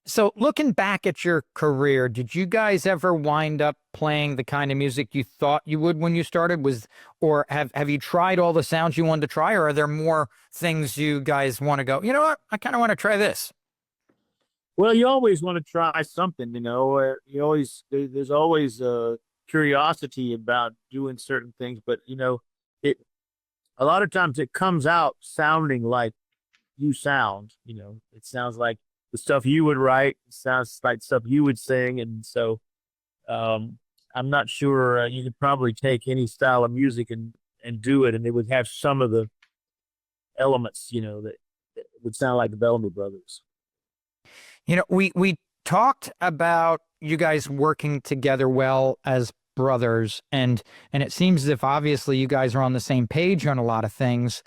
So looking back at your career, did you guys ever wind up playing the kind of music you thought you would when you started? Or have you tried all the sounds you wanted to try, or are there more things you guys want to go, you know what, I kind of want to try this? Well, you always want to try something, you always, there's always curiosity about doing certain things, but it, a lot of times it comes out sounding like you sound, it sounds like the stuff you would write, it sounds like stuff you would sing. And so, I'm not sure you could probably take any style of music and do it, and it would have some of the elements, that would sound like the Bellamy Brothers. We talked about you guys working together well as brothers, and it seems as if obviously you guys are on the same page on a lot of things.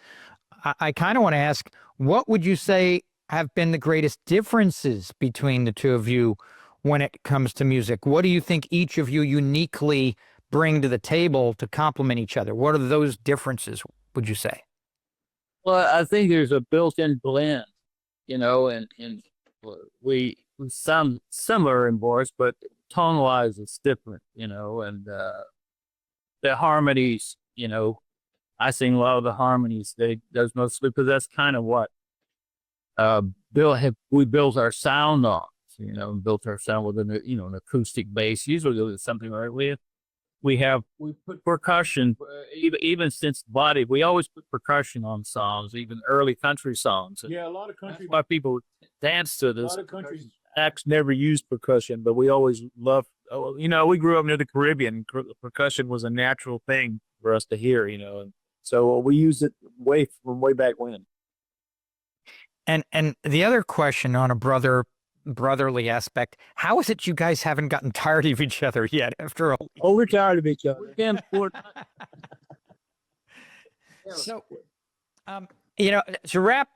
I kind of want to ask, what would you say have been the greatest differences between the two of you when it comes to music? What do you think each of you uniquely bring to the table to complement each other? What are those differences, would you say? Well, I think there's a built-in blend, and we sound similar in voice, but tone-wise it's different, and the harmonies, I sing a lot of the harmonies. They does mostly because that's kind of what we built our sound on, built our sound with an acoustic bass. Usually with something right with. We put percussion, even since body, we always put percussion on songs, even early country songs. Yeah, a lot of country. That's why people dance to this. A lot of country acts never used percussion, but we always loved, we grew up near the Caribbean. Percussion was a natural thing for us to hear, and so we used it from way back when. And the other question on a brotherly aspect, how is it you guys haven't gotten tired of each other yet after all? Oh, we're tired of each other. We can't afford. So, to wrap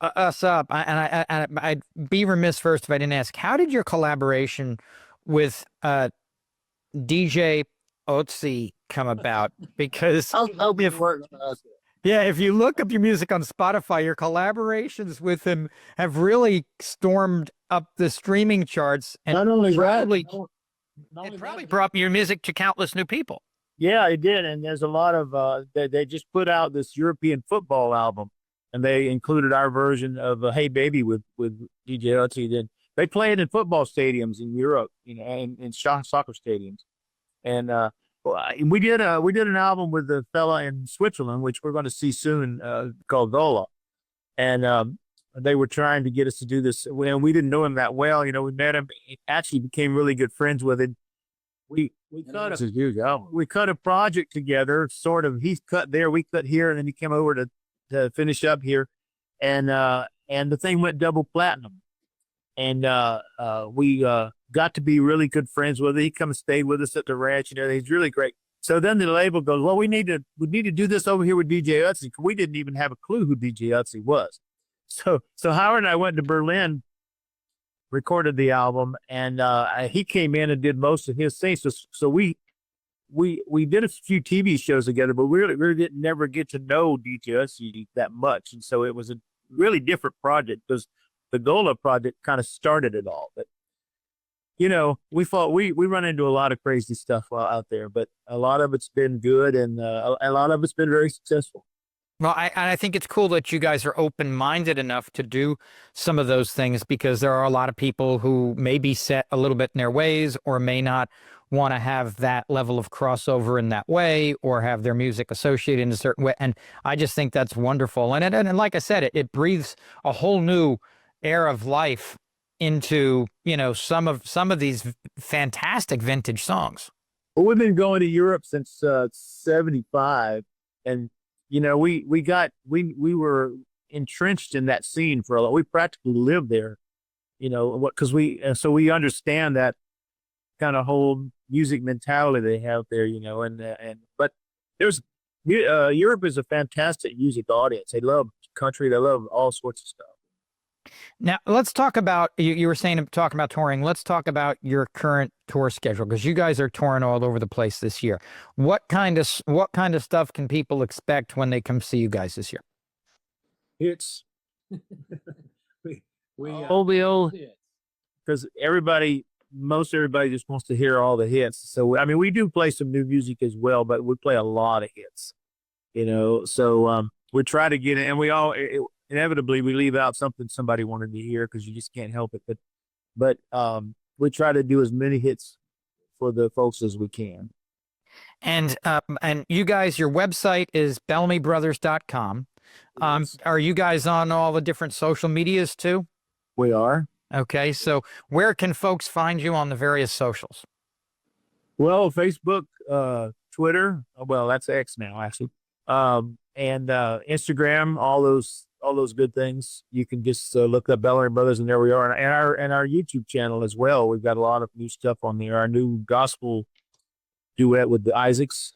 us up, I'd be remiss first if I didn't ask, how did your collaboration with DJ Otzie come about? Because I'll be working on that. yeah, if you look up your music on Spotify, your collaborations with him have really stormed up the streaming charts, and Not only probably, that, it probably brought your music to countless new people. Yeah, it did. And there's a lot of they just put out this European football album, and they included our version of Hey Baby with DJ Otzie. Then they play it in football stadiums in Europe, and in soccer stadiums. And we did an album with the fella in Switzerland, which we're going to see soon, called Zola. And they were trying to get us to do this. Well, we didn't know him that well. We met him, actually became really good friends with him. We cut a project together, sort of. He cut there, we cut here, and then he came over to finish up here. And the thing went double platinum. And we got to be really good friends with him. He come and stayed with us at the ranch. He's really great. So then the label goes, well, we need to do this over here with DJ Otzie. We didn't even have a clue who DJ Otzie was. So Howard and I went to Berlin, recorded the album, and he came in and did most of his things. So we did a few TV shows together, but we really didn't never get to know DJ Otzie that much. And so it was a really different project, because the Gola project kind of started it all. But we thought we run into a lot of crazy stuff out there, but a lot of it's been good, and a lot of it's been very successful. Well, I think it's cool that you guys are open-minded enough to do some of those things, because there are a lot of people who may be set a little bit in their ways, or may not want to have that level of crossover in that way, or have their music associated in a certain way. And I just think that's wonderful. And like I said, it breathes a whole new era of life into, some of these fantastic vintage songs. Well, we've been going to Europe since 75, and we were entrenched in that scene for a lot. We practically lived there, because so we understand that kind of whole music mentality they have there, but Europe is a fantastic music audience. They love country. They love all sorts of stuff. Now, let's talk about, you were talking about touring. Let's talk about your current tour schedule, because you guys are touring all over the place this year. What kind of stuff can people expect when they come see you guys this year? It's all the old hits. because most everybody just wants to hear all the hits. So I mean, we do play some new music as well, but we play a lot of hits, you know. So we try to get it, and inevitably we leave out something somebody wanted to hear because you just can't help it. But we try to do as many hits for the folks as we can. And you guys, your website is bellamybrothers.com. Are you guys on all the different social medias too? We are. Okay, so where can folks find you on the various socials? Well, Facebook, Twitter. Well, that's X now, actually, and Instagram. All those good things. You can just look up Bellamy Brothers, and there we are. And our YouTube channel as well. We've got a lot of new stuff on there. Our new gospel duet with the Isaacs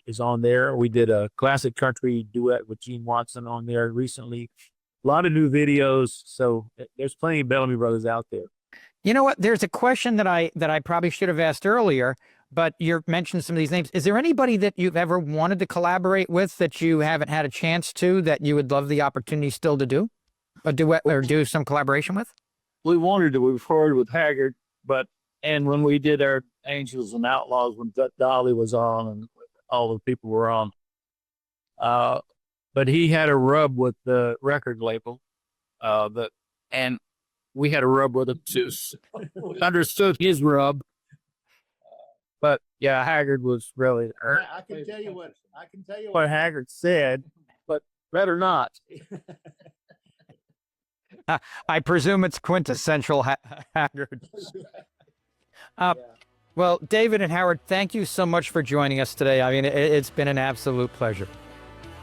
is on there. We did a classic country duet with Gene Watson on there recently. A lot of new videos, so there's plenty of Bellamy Brothers out there. You know what? There's a question that I probably should have asked earlier, but you mentioned some of these names. Is there anybody that you've ever wanted to collaborate with that you haven't had a chance to, that you would love the opportunity still to do a duet or do some collaboration with? We wanted to move forward with Haggard, and when we did our Angels and Outlaws, when Dolly was on and all the people were on, but he had a rub with the record label, and we had a rub with him too. Understood his rub, but yeah, Haggard was really. I can tell you what Haggard said, but better not. I presume it's quintessential Haggard. Well, David and Howard, thank you so much for joining us today. I mean, it's been an absolute pleasure.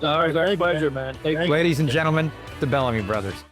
All right, our pleasure, man. Ladies and gentlemen, the Bellamy Brothers.